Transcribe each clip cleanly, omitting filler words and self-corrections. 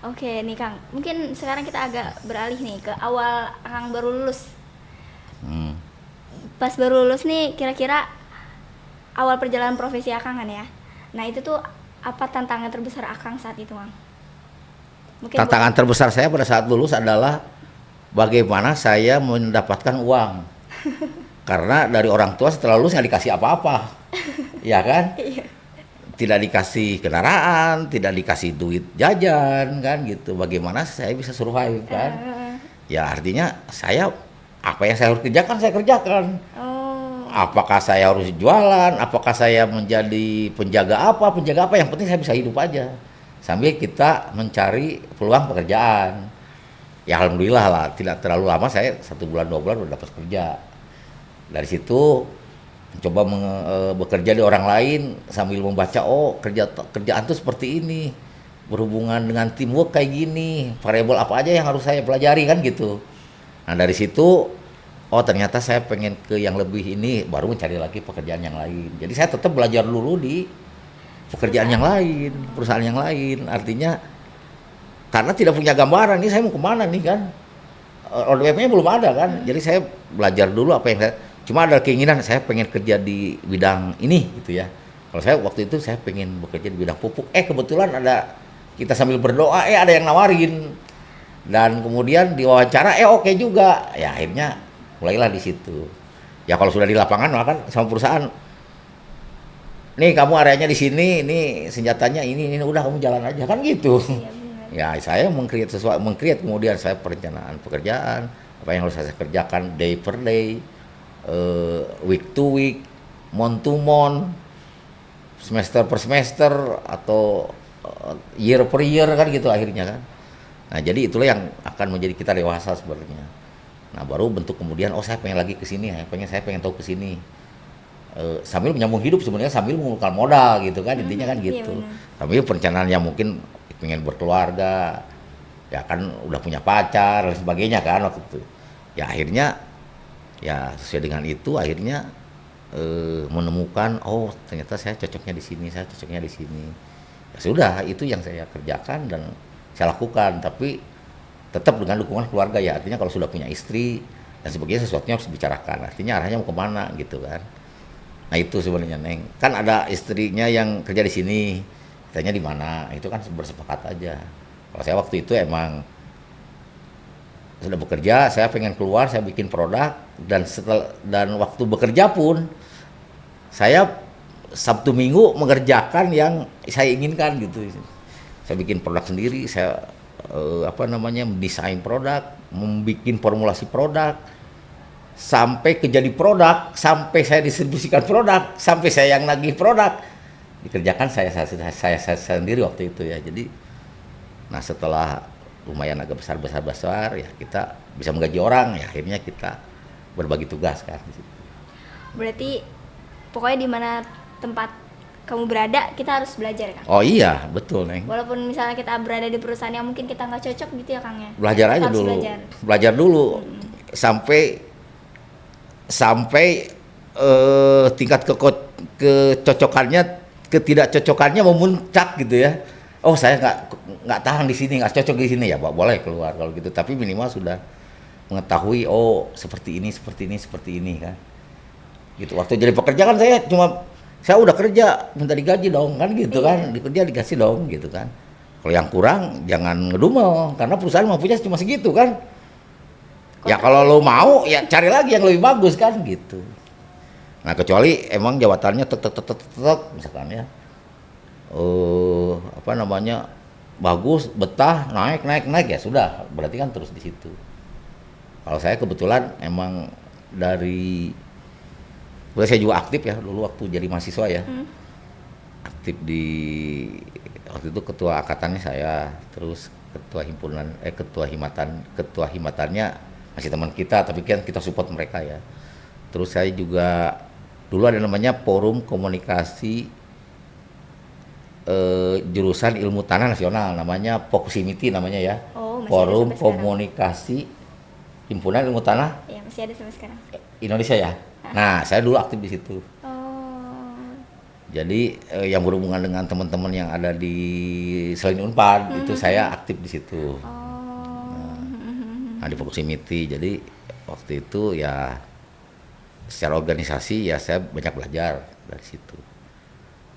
Oke nih Kang, mungkin sekarang kita agak beralih nih ke awal Kang baru lulus. Hmm. Pas baru lulus nih, kira-kira awal perjalanan profesi Akang kan ya. Nah itu tuh apa tantangan terbesar Akang saat itu, Kang? Mungkin boleh. Tantangan terbesar saya pada saat lulus adalah bagaimana saya mendapatkan uang. Karena dari orang tua setelah lulus nggak dikasih apa-apa, ya kan? Iya. Tidak dikasih kendaraan, tidak dikasih duit jajan, kan gitu. Bagaimana saya bisa survive, kan? Eh, Ya artinya saya apa yang saya harus kerjakan saya kerjakan. oh, Apakah saya harus jualan, apakah saya menjadi penjaga apa, yang penting saya bisa hidup aja. Sambil kita mencari peluang pekerjaan. Ya alhamdulillah lah, tidak terlalu lama saya 1 bulan 2 bulan udah dapat kerja. Dari situ mencoba bekerja di orang lain sambil membaca, oh kerjaan tuh seperti ini, berhubungan dengan teamwork kayak gini, variabel apa aja yang harus saya pelajari kan gitu. Nah dari situ, oh ternyata saya pengen ke yang lebih ini, baru mencari lagi pekerjaan yang lain. Jadi saya tetap belajar dulu di pekerjaan yang perusahaan. lain, perusahaan yang lain. Artinya karena tidak punya gambaran nih saya mau kemana nih kan. Roadmap-nya belum ada kan. Jadi saya belajar dulu apa yang saya, cuma ada keinginan saya pengen kerja di bidang ini gitu ya. Kalau saya waktu itu saya pengen bekerja di bidang pupuk. Kebetulan ada, kita sambil berdoa ada yang nawarin. Dan kemudian diwawancara oke juga. Ya akhirnya mulailah di situ. Ya kalau sudah di lapangan maka kan sama perusahaan, nih kamu areanya di sini, ini senjatanya ini udah kamu jalan aja kan gitu. Iya benar. Ya saya mengcreate sesuatu, mengcreate kemudian saya perencanaan pekerjaan, apa yang harus saya kerjakan day per day, week to week, month to month, semester per semester, atau year per year kan gitu akhirnya kan. Nah jadi itulah yang akan menjadi kita dewasa sebenarnya. Nah baru bentuk kemudian, oh saya pengen lagi ke sini, saya pengen tahu ke sini. Sambil menyambung hidup sebenarnya, sambil mengumpulkan modal gitu kan, intinya kan Iya gitu. benar. Sambil perencanaannya mungkin pengen berkeluarga, ya kan udah punya pacar dan sebagainya kan waktu itu. Ya akhirnya ya sesuai dengan itu akhirnya menemukan, oh ternyata saya cocoknya di sini, saya cocoknya di sini. Ya sudah, itu yang saya kerjakan dan saya lakukan, tapi tetap dengan dukungan keluarga ya. Artinya kalau sudah punya istri dan sebagainya, sesuatunya harus dibicarakan. Artinya arahnya mau kemana gitu kan. Nah itu sebenarnya Neng. Kan ada istrinya yang kerja di sini, kitanya di mana, itu kan bersepakat aja. Kalau saya waktu itu emang sudah bekerja, saya pengen keluar, saya bikin produk, dan waktu bekerja pun saya Sabtu Minggu mengerjakan yang saya inginkan gitu. Saya bikin produk sendiri, saya mendesain produk, membuat formulasi produk, sampai ke jadi produk, sampai saya distribusikan produk, sampai saya yang nagih produk, dikerjakan saya sendiri waktu itu ya. Jadi, nah setelah lumayan agak besar ya kita bisa menggaji orang ya, akhirnya kita berbagi tugas kan di situ. Berarti pokoknya di mana tempat kamu berada, kita harus belajar kan? Oh iya, betul Neng. Walaupun misalnya kita berada di perusahaan yang mungkin kita nggak cocok gitu ya Kang ya. Belajar Kita aja harus dulu, belajar. belajar dulu sampai sampai tingkat kecocokannya, ketidakcocokannya memuncak gitu ya. Oh saya nggak tahan di sini, nggak cocok di sini ya, boleh keluar kalau gitu. Tapi minimal sudah mengetahui, oh seperti ini, seperti ini, seperti ini kan. Gitu. Waktu jadi pekerja kan saya udah kerja minta digaji dong kan gitu kan, Iya. dikerja dikasih dong gitu kan. Kalau yang kurang jangan ngedumel, karena perusahaan mampunya cuma segitu kan. Ya Kontrak kalau lo biasanya kan. mau ya cari lagi yang lebih bagus kan gitu. Nah kecuali emang jabatannya tek misalkan ya, bagus, betah, naik ya sudah, berarti kan terus di situ. Kalau saya kebetulan emang dari, boleh saya juga aktif ya dulu waktu jadi mahasiswa ya, Hmm. aktif di, waktu itu ketua angkatannya saya, terus ketua himatannya masih teman kita, tapi kan kita support mereka ya. Terus saya juga dulu ada namanya Forum Komunikasi Jurusan Ilmu Tanah Nasional, namanya Proximity namanya ya. Oh, masih ada Forum sampai sekarang. Komunikasi Himpunan Ilmu Tanah Ya, masih ada sampai sekarang. Indonesia ya. Hah? Nah, saya dulu aktif di situ. Oh. Jadi yang berhubungan dengan teman-teman yang ada di selain Unpad itu saya aktif di situ. Oh. Nah, di proximity. Jadi waktu itu ya secara organisasi ya saya banyak belajar dari situ.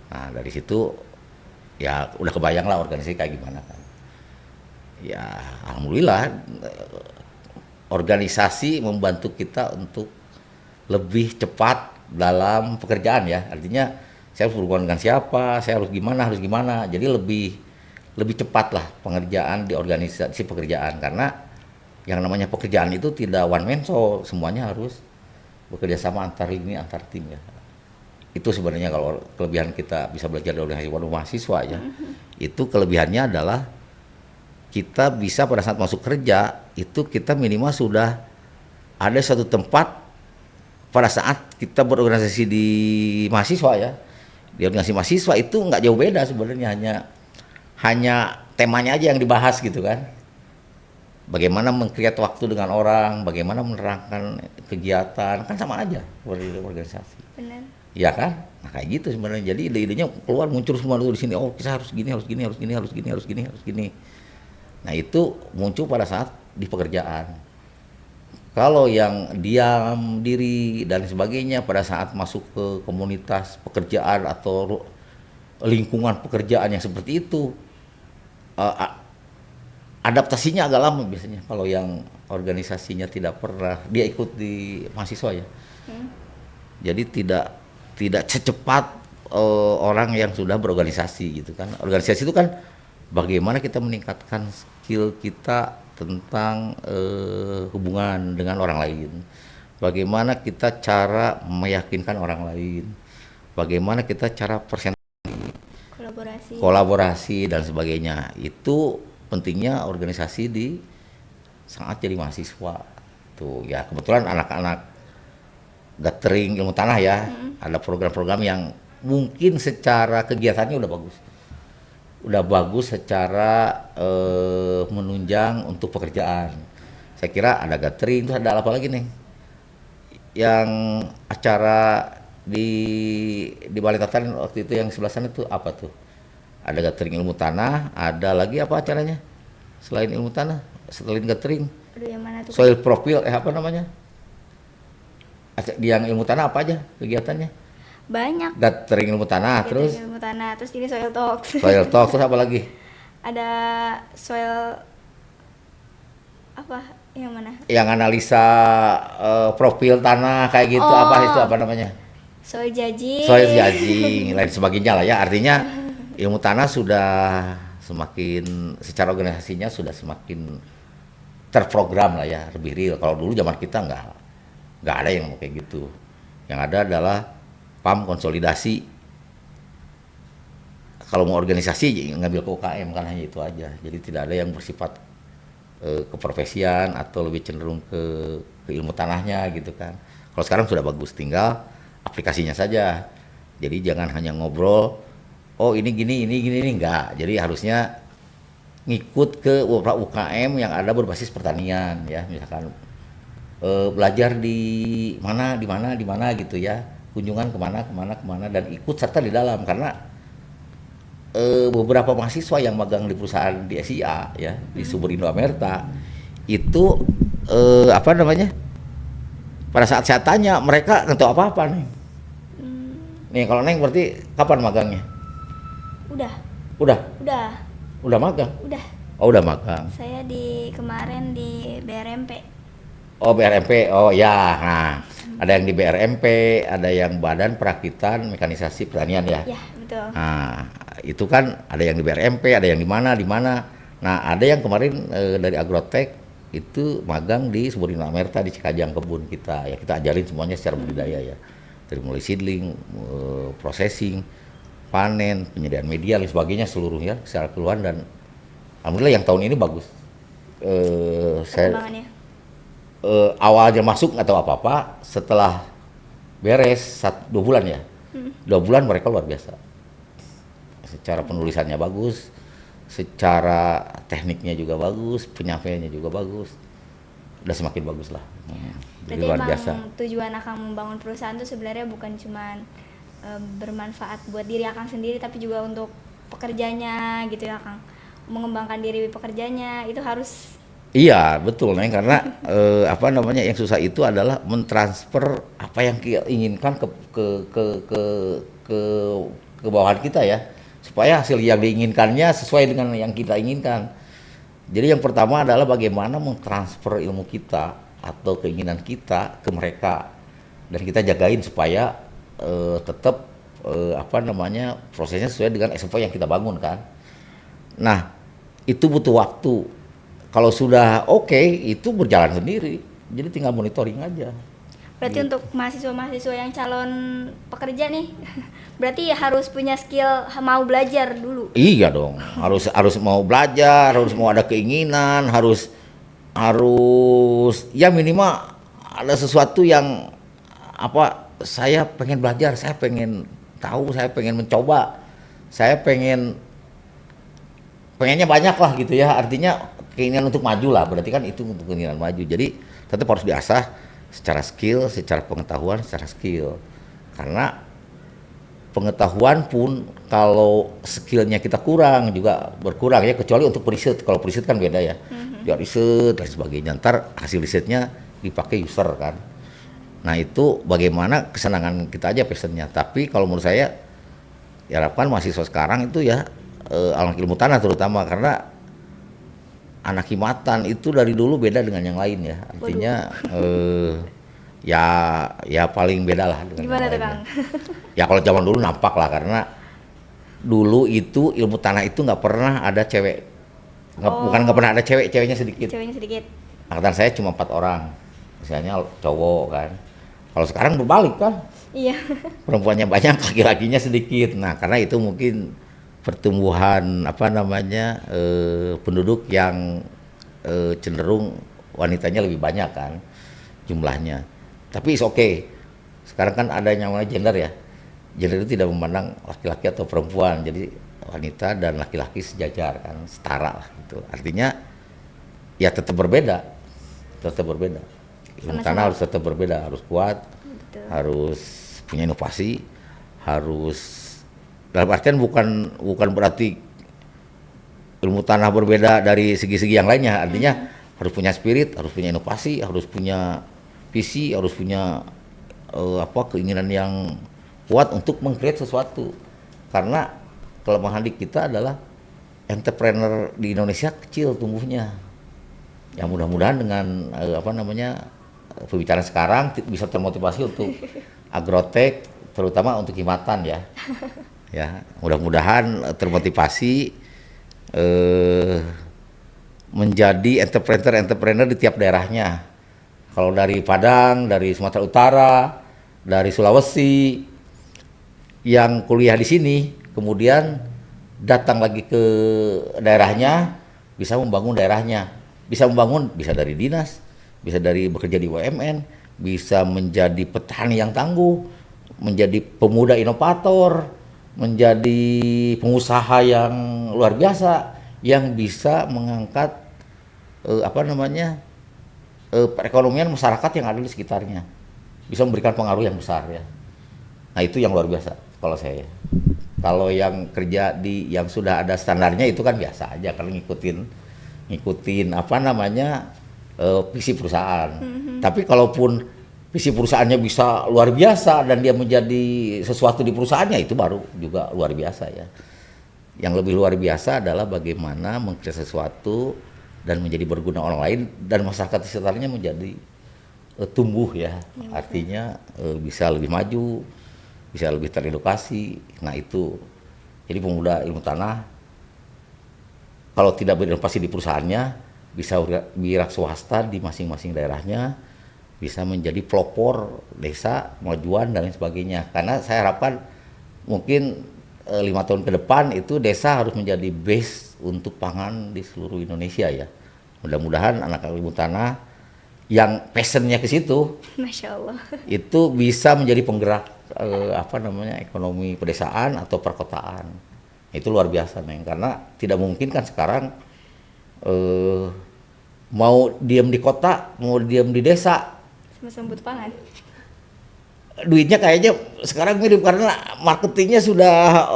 Nah, dari situ ya udah kebayang lah organisasi kayak gimana kan. Ya alhamdulillah organisasi membantu kita untuk lebih cepat dalam pekerjaan ya. Artinya saya harus berhubungan dengan siapa, saya harus gimana. Jadi lebih cepat lah pengerjaan di organisasi pekerjaan, karena yang namanya pekerjaan itu tidak one man show, semuanya harus bekerja sama antar ini antar tim ya. Itu sebenarnya kalau kelebihan kita bisa belajar dari organisasi wadah mahasiswa ya. Itu kelebihannya adalah kita bisa pada saat masuk kerja itu kita minimal sudah ada satu tempat pada saat kita berorganisasi di mahasiswa ya. Di organisasi mahasiswa itu nggak jauh beda sebenarnya, hanya temanya aja yang dibahas gitu kan. Bagaimana mengkreat waktu dengan orang, bagaimana menerangkan kegiatan, kan sama aja organisasi. Benar. Iya kan? Nah kayak gitu sebenarnya. Jadi ide-idenya keluar muncul semua dulu di sini. Oh kita harus gini, harus gini, harus gini, harus gini, harus gini, harus gini. Nah itu muncul pada saat di pekerjaan. Kalau yang diam diri dan sebagainya pada saat masuk ke komunitas pekerjaan atau lingkungan pekerjaan yang seperti itu, adaptasinya agak lama biasanya. Kalau yang organisasinya tidak pernah dia ikut di mahasiswa ya. Jadi tidak secepat orang yang sudah berorganisasi gitu kan. Organisasi itu kan bagaimana kita meningkatkan skill kita tentang hubungan dengan orang lain. Bagaimana kita cara meyakinkan orang lain. Bagaimana kita cara kolaborasi dan sebagainya. Itu pentingnya organisasi di saat jadi mahasiswa. Tuh ya kebetulan anak-anak gathering ilmu tanah ya, ada program-program yang mungkin secara kegiatannya udah bagus secara menunjang untuk pekerjaan. Saya kira ada gathering, terus ada apa lagi nih? Yang acara di Balai Tatan waktu itu yang sebelah sana itu apa tuh? Ada gathering ilmu tanah, ada lagi apa acaranya? Selain ilmu tanah, selain gathering. Aduh, yang mana tuh? Soil profile, apa namanya? Yang ilmu tanah apa aja kegiatannya? Banyak. Gathering ilmu tanah, terus Ilmu tanah, terus ini soil talk. soil talk, terus apa lagi? Ada soil apa? Yang mana? Yang analisa profil tanah kayak gitu, apa itu apa namanya? Soil judging. Soil judging, lain sebagainya lah ya. Artinya ilmu tanah sudah semakin secara organisasinya sudah semakin terprogram lah ya, lebih real. Kalau dulu zaman kita nggak ada yang mau kayak gitu. Yang ada adalah PAM konsolidasi. Kalau mau organisasi ngambil ke UKM kan hanya itu aja. Jadi tidak ada yang bersifat keprofesian atau lebih cenderung ke ilmu tanahnya gitu kan. Kalau sekarang sudah bagus, tinggal aplikasinya saja. Jadi jangan hanya ngobrol, oh ini gini enggak. Jadi harusnya ngikut ke UKM yang ada berbasis pertanian ya, misalkan belajar di mana gitu ya, kunjungan kemana dan ikut serta di dalam, karena beberapa mahasiswa yang magang di perusahaan di SIA ya, di Subur Indo Amerta itu apa namanya, pada saat saya tanya mereka nggak tahu apa-apa nih. Nih kalau Neng berarti kapan magangnya? Udah magang? Udah. Oh udah magang. Saya kemarin di BRMP. Oh BRMP, oh ya. Nah, ada yang di BRMP, ada yang Badan Perakitan Mekanisasi Pertanian ya. Ya betul. Nah itu kan ada yang di BRMP, ada yang di mana. Nah ada yang kemarin dari Agrotech itu magang di Subur Indo Amerta di Cikajang kebun kita. Ya kita ajarin semuanya secara budidaya ya. Dari mulai seedling, processing, panen, penyediaan media dan sebagainya seluruhnya secara keluhan, dan alhamdulillah yang tahun ini bagus. Saya awalnya masuk nggak tahu apa-apa, setelah beres 2 bulan ya, 2 bulan mereka luar biasa. Secara penulisannya bagus, secara tekniknya juga bagus, penyampaiannya juga bagus, udah semakin bagus lah. Jadi luar biasa. Tujuan akan membangun perusahaan itu sebenarnya bukan cuma bermanfaat buat diri Akang sendiri tapi juga untuk pekerjanya gitu ya Kang, mengembangkan diri pekerjanya itu harus. Iya, betul Neng, karena apa namanya yang susah itu adalah mentransfer apa yang kita inginkan ke ke bawahan kita ya, supaya hasil yang diinginkannya sesuai dengan yang kita inginkan. Jadi yang pertama adalah bagaimana mentransfer ilmu kita atau keinginan kita ke mereka, dan kita jagain supaya tetap apa namanya prosesnya sesuai dengan SOP yang kita bangun kan. Nah, itu butuh waktu. Kalau sudah oke, itu berjalan sendiri. Jadi tinggal monitoring aja. Berarti Gitu. untuk mahasiswa-mahasiswa yang calon pekerja nih, berarti harus punya skill mau belajar dulu. Iya dong, harus mau belajar, harus mau ada keinginan, harus harus ya minimal ada sesuatu yang apa, saya pengen belajar, saya pengen tahu, saya pengen mencoba, saya pengennya banyak lah gitu ya, artinya keinginan untuk maju lah, berarti kan itu untuk keinginan maju. Jadi tetap harus diasah secara skill, secara pengetahuan, secara skill. Karena pengetahuan pun kalau skillnya kita kurang juga berkurang ya, kecuali untuk riset. Kalau riset kan beda ya, dia riset dan sebagainya, ntar hasil risetnya dipakai user kan. Nah itu bagaimana kesenangan kita aja, passionnya. Tapi kalau menurut saya diharapkan mahasiswa sekarang itu ya anak ilmu tanah terutama, karena anak himatan itu dari dulu beda dengan yang lain ya, artinya ya ya paling beda lah dengan Gimana yang tuh lainnya. Kang? Ya kalau zaman dulu nampak lah, karena dulu itu ilmu tanah itu nggak pernah ada cewek, bukan nggak pernah ada cewek, ceweknya sedikit. Ceweknya sedikit. Angkatan saya cuma 4 orang, misalnya cowok kan. Kalau sekarang berbalik kan, Iya. perempuannya banyak, laki-lakinya sedikit. Nah karena itu mungkin pertumbuhan apa namanya penduduk yang cenderung wanitanya lebih banyak kan jumlahnya. Tapi is okay. Sekarang kan ada yang namanya gender ya. Gender itu tidak memandang laki-laki atau perempuan. Jadi wanita dan laki-laki sejajar kan, setara lah gitu. Artinya ya tetap berbeda. Tetap berbeda. Ilmu Sama-sama. tanah harus tetap berbeda, harus kuat, Betul. harus punya inovasi, harus dalam artian bukan berarti ilmu tanah berbeda dari segi-segi yang lainnya, artinya harus punya spirit, harus punya inovasi, harus punya visi, harus punya keinginan yang kuat untuk meng-create sesuatu. Karena kelemahan di kita adalah entrepreneur di Indonesia kecil tumbuhnya. Ya mudah-mudahan dengan pembicaraan sekarang bisa termotivasi untuk agrotech, terutama untuk himatan ya. Ya, mudah-mudahan termotivasi menjadi entrepreneur di tiap daerahnya. Kalau dari Padang, dari Sumatera Utara, dari Sulawesi, yang kuliah di sini, kemudian datang lagi ke daerahnya, bisa membangun daerahnya. Bisa membangun, bisa dari dinas, bisa dari bekerja di BUMN, bisa menjadi petani yang tangguh, menjadi pemuda inovator, menjadi pengusaha yang luar biasa, yang bisa mengangkat perekonomian masyarakat yang ada di sekitarnya, bisa memberikan pengaruh yang besar ya. Nah itu yang luar biasa kalau saya. Kalau yang kerja di yang sudah ada standarnya itu kan biasa aja, karena ngikutin visi perusahaan. Tapi kalaupun visi perusahaannya bisa luar biasa dan dia menjadi sesuatu di perusahaannya, itu baru juga luar biasa ya. Yang lebih luar biasa adalah bagaimana mengkreasi sesuatu dan menjadi berguna orang lain, dan masyarakat di sekitarnya menjadi tumbuh ya. Artinya bisa lebih maju, bisa lebih teredukasi. Nah itu, jadi pemuda ilmu tanah kalau tidak berinovasi di perusahaannya, bisa wira swasta di masing-masing daerahnya, bisa menjadi pelopor desa, kemajuan dan lain sebagainya. Karena saya harapkan mungkin 5 tahun ke depan itu desa harus menjadi base untuk pangan di seluruh Indonesia ya. Mudah-mudahan anak ilmu tanah yang passionnya ke situ, Masya Allah. itu bisa menjadi penggerak ekonomi pedesaan atau perkotaan. Itu luar biasa Neng, karena tidak mungkin kan sekarang mau diam di kota, mau diam di desa, Sama-sama butuh pangan. duitnya kayaknya sekarang mirip karena marketingnya sudah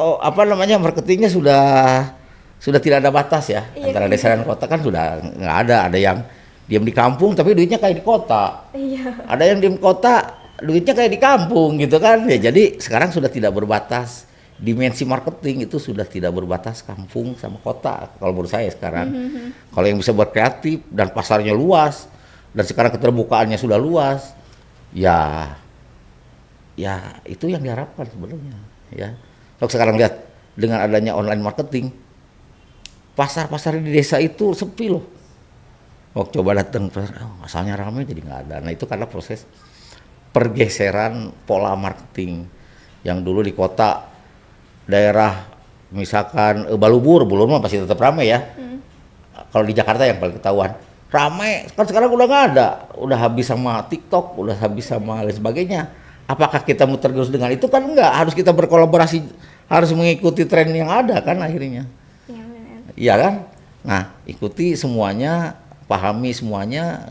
marketingnya sudah tidak ada batas ya. Iya, Antara iya. desa dan kota kan sudah nggak ada yang diam di kampung tapi duitnya kayak di kota, Iya. ada yang di kota duitnya kayak di kampung gitu kan ya. Jadi sekarang sudah tidak berbatas, dimensi marketing itu sudah tidak berbatas kampung sama kota kalau menurut saya sekarang. Kalau yang bisa berkreatif dan pasarnya luas dan sekarang keterbukaannya sudah luas, ya itu yang diharapkan sebenarnya ya. Kalau sekarang lihat dengan adanya online marketing, pasar-pasar di desa itu sepi loh. Oh, coba datang pasar, asalnya ramai jadi nggak ada. Nah itu karena proses pergeseran pola marketing yang dulu di kota daerah misalkan Balubur mah pasti tetap ramai ya. Kalau di Jakarta yang paling ketahuan ramai, kan sekarang udah nggak ada, udah habis sama TikTok, udah habis sama lain sebagainya. Apakah kita mau tergerus dengan itu? Kan enggak, harus kita berkolaborasi, harus mengikuti tren yang ada kan akhirnya. Iya benar. Iya kan? Nah, ikuti semuanya, pahami semuanya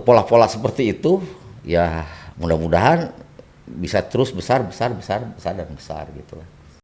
pola-pola seperti itu ya, mudah-mudahan bisa terus besar dan besar gitu lah.